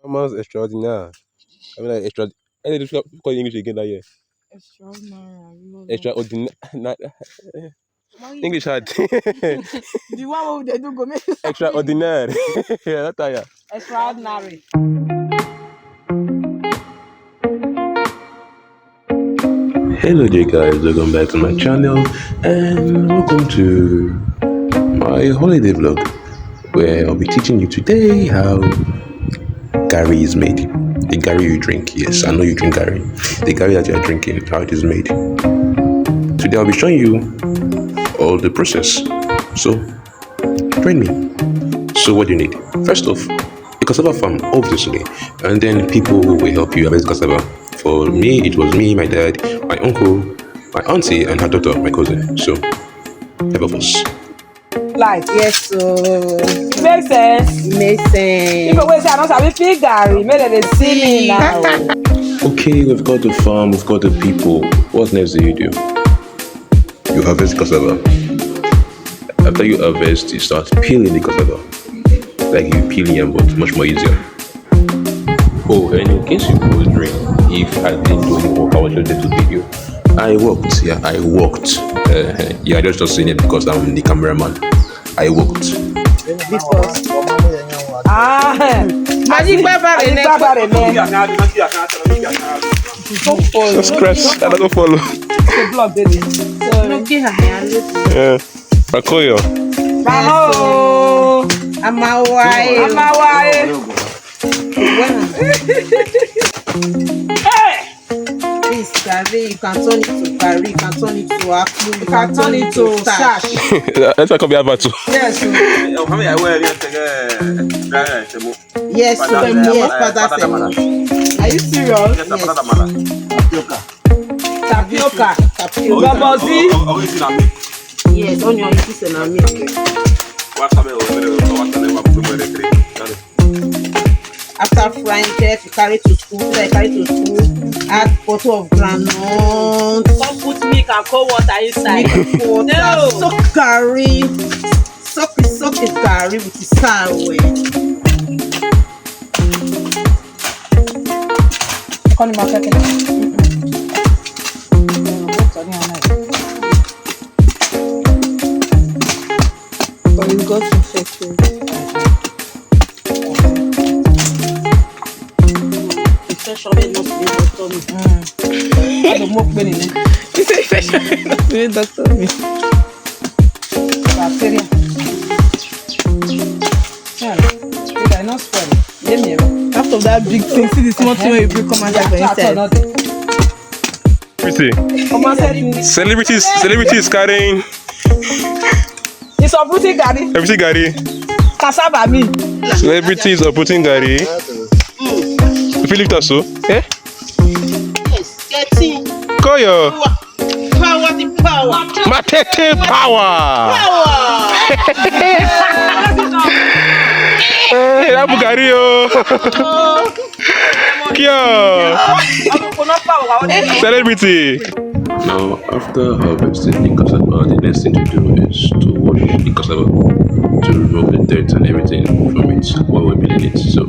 Almost extraordinaire. I mean, like extra. I need to call English again that year. Extraordinary. English hard. The one they do go make Extraordinary. Yeah, that yeah. extraordinary. Hello there guys, welcome back to my channel and welcome to my holiday vlog where I'll be teaching you today how Garri is made. The Garri you drink, yes, I know you drink Garri. The Garri that you are drinking, how it is made. Today I'll be showing you all the process. So, join me. So what do you need? First off, a cassava farm, obviously, and then people will help you harvest cassava. For me, it was me, my dad, my uncle, my auntie, and her daughter, my cousin. So, five of us. Like Yes, so makes sense. makes sense. People always say I don't have a big Garri. Maybe they see me now. Okay, we've got the farm, we've got the people. What next do? You harvest cassava. After you harvest, you start peeling the cassava. Like you peel yam, but much more easier. Oh, and in case you were wondering if I didn't do any work, I was just there to video. I worked, yeah, I worked. Yeah, I just saying it because I'm the cameraman. I worked. Because Magic Baba, Just press, I don't follow. Yeah. Makoyo. Maho. Amawaye. This Garri, you can turn it to Garri, you can turn it to Akpu, you can turn it to Sash. That's what I be about to. Yes. Yes, so yes, Father Semo. Are you serious? Tapioca. Babozi. Yes, onion, you put in a milk. After frying chef, you carry to school, add bottle of groundnut. Come put milk and cold water inside. No. Soak Garri. Soak the Garri with the sour. Call him market. But you got to fetch it. I don't smoke many. You say fashion, not doctor me. Bacteria. Yeah, it are not spoil. After that big thing, see the small thing where you bring come and have inside. Celebrities carrying It's a putting Garri. everything Garri. Cassava me. Celebrities are putting Garri. You feel it also? Eh? Yes, getting Koyo. power, the power. Matete power. Hey, that Bugari yo. Kyo. Celebrity. Now, after harvesting the cassava, the next thing to do is to wash the cassava to remove the dirt and everything from it while we're peeling it. So,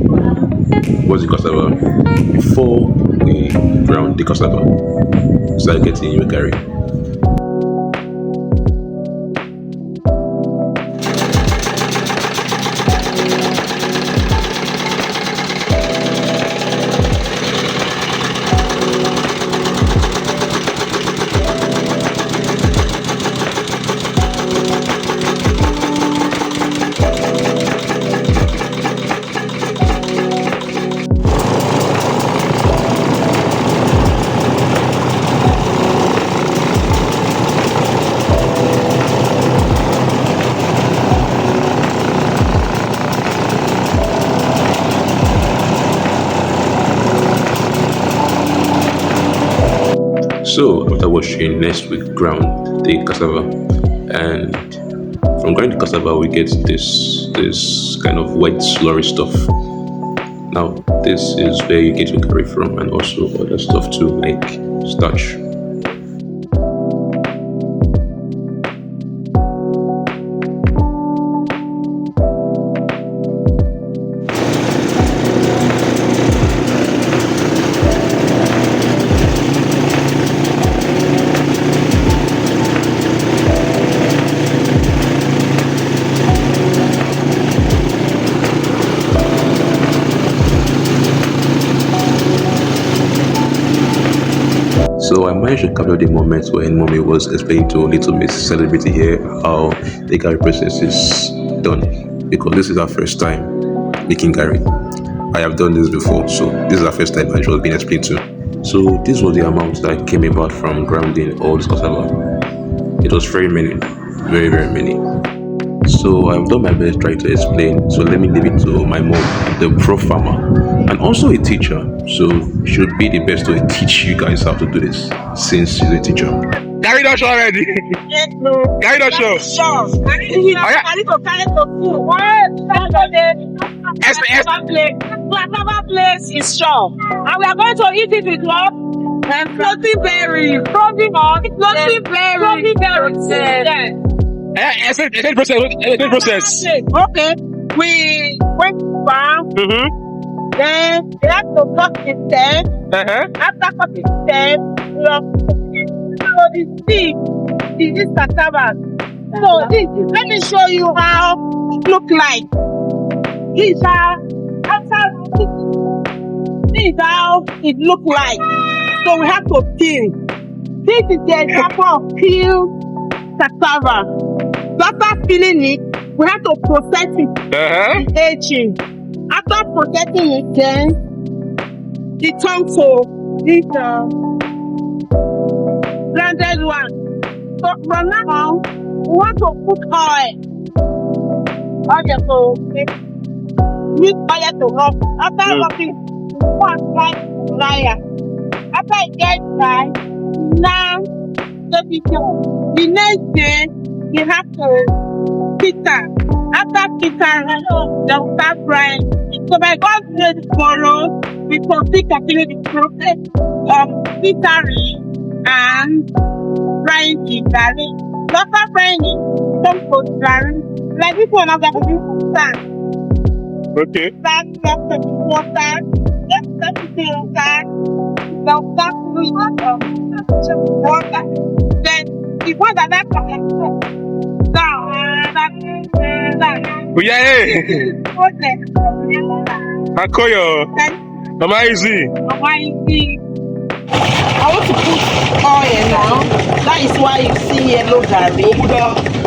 wash the cassava before we ground the cassava. Start getting your Garri. So after washing, next we ground the cassava, and from grinding the cassava we get this kind of white slurry stuff. Now this is where you get your Garri from, and also other stuff too, like starch. So I managed to capture the moment when mommy was explaining to Little Miss Celebrity here how the Garri process is done, because this is our first time making Garri. I have done this before, so this is our first time and she was being explained to. So this was the amount that came about from grounding all this cassava. It was very many, very, very many. So I've done my best trying to explain. So let me leave it to my mom, the pro farmer, and also a teacher. So she would be the best to teach you guys how to do this, since she's a teacher. Garri not sure already. Garri not sure. Cassava place is sure. And we are going to eat it with what? Floating berry. Floating berry. Floating berry. Yes. Explain the process. Okay. We went farm. Then we have to cut the stem. After cutting the stem, we have to so the seed is cassava. So this, let me show you how it look like. This is how it look like. So we have to peel. This is the example of peel cassava. After peeling it, we have to process it. The aging. After processing it, then the tongue to this blended one. So from now on, we want to put oil. So use oil to rub. After rubbing, we want to apply dryer. After it gets dry, now the next day you have to pita. After pita, they'll start frying. So by God's grace tomorrow, we continue the process of pitting and frying the garri. After frying it, some goes garri. Like this one, I'm going to use sand. Okay. Sand, just the water, just the water. They'll start doing water. Then the one that down. Oh yeah. Akoyo. Mama easy. I want to put oil now. That is why you see yellow garri.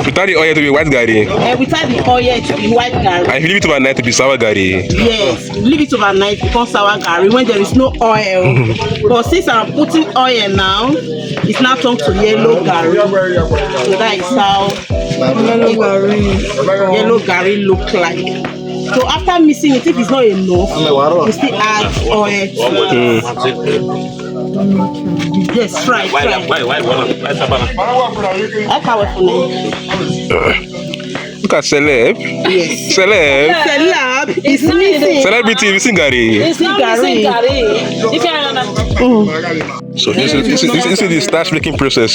Without the oil to be white Garri. Without the oil to be white garri. And if you leave it overnight to be sour Garri. Yes, leave it overnight to become sour garri when there is no oil. But since I'm putting oil now, it's now turned to yellow garri. So that is how yellow garri look like. So after mixing it, if it's not enough, you still add oil to it. Yes, fry. Why? Look at celeb. Yes. Celeb. Celeb is missing. Celebrity missing Garri. So this is the starch making process.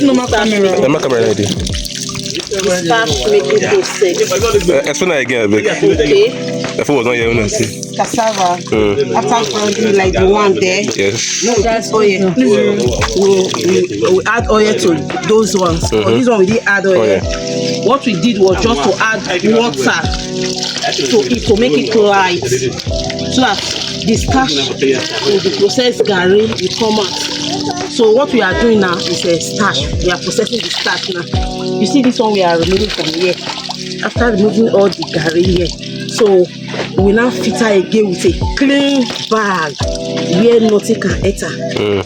Normal camera. The camera ready. Start making process. Explain that again, Abek. Okay. The phone was not here when I see. Cassava. After grinding like the one there. Yes. That's oil. We add oil to those ones. For this one we didn't add oil. What we did was just to add water to it to make it light, so that the starch in the processed garri will come out. So what we are doing now is a starch. We are processing the starch now. You see this one we are removing from here. After removing all the garri here, so we now filter again with a clean bag where nothing can enter.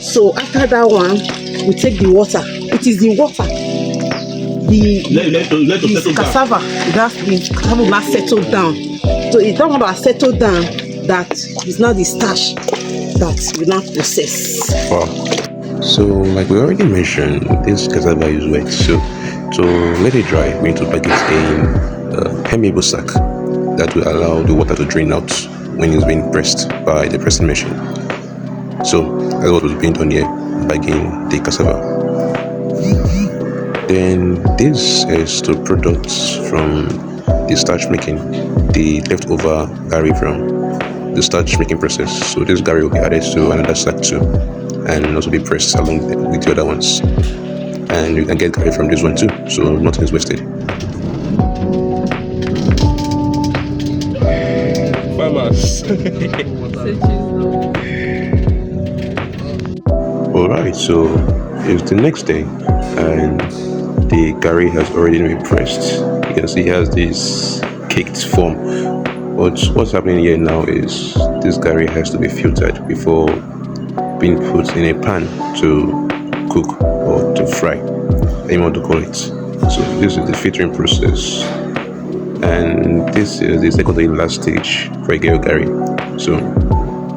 So after that one, we take the water. It is the water. The cassava, that's the cassava will not settle down. So it's not going to settle down, that is not the starch that we now process. Wow. So like we already mentioned, this cassava is wet. So to let it dry, we need to pack it in a permeable sack that will allow the water to drain out when it's being pressed by the pressing machine. So that's what was being done here, bagging the cassava. Then this is the products from the starch making, the leftover garri from the starch making process. So this garri will be added to another sack too, and also be pressed along with the other ones. And you can get garri from this one too, so nothing is wasted. Farmers. Alright, so it's the next day and the Garri has already been pressed. You can see he has this caked form. But what's happening here now is this Garri has to be filtered before being put in a pan to cook or to fry, I want to call it. So this is the filtering process, and this is the second to last stage for a Garri. So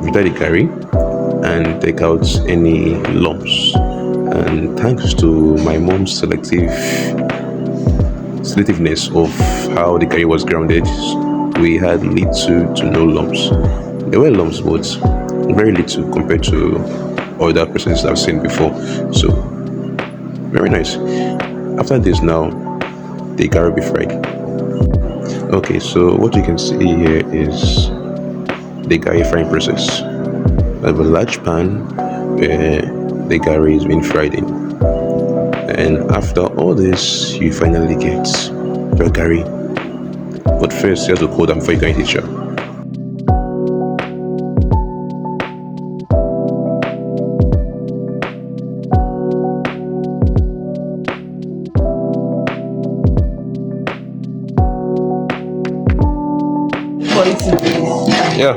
filter the Garri and take out any lumps. And thanks to my mom's selectiveness of how the Garri was grounded, we had little to no lumps. There were lumps, but very little compared to other processes I've seen before. So very nice. After this now, the Garri will be fried. Okay, so what you can see here is the Garri frying process. I have a large pan where the Garri is being fried in. And after all this, you finally get your Garri. But first, you have to cool down before you can eat it, sure. Yeah.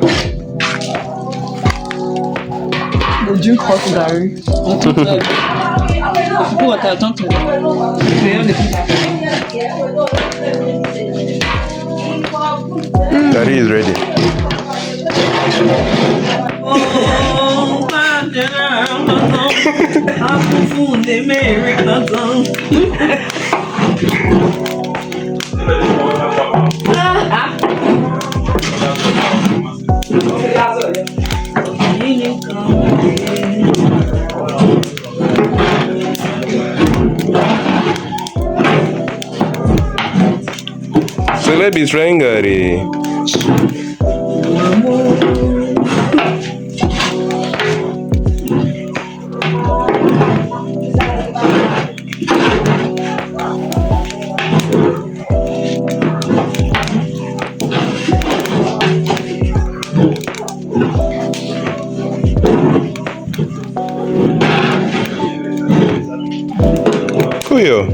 The drink hot Garri. Put water, don't tell Garri is ready. Celeb is trying Garri. Cool.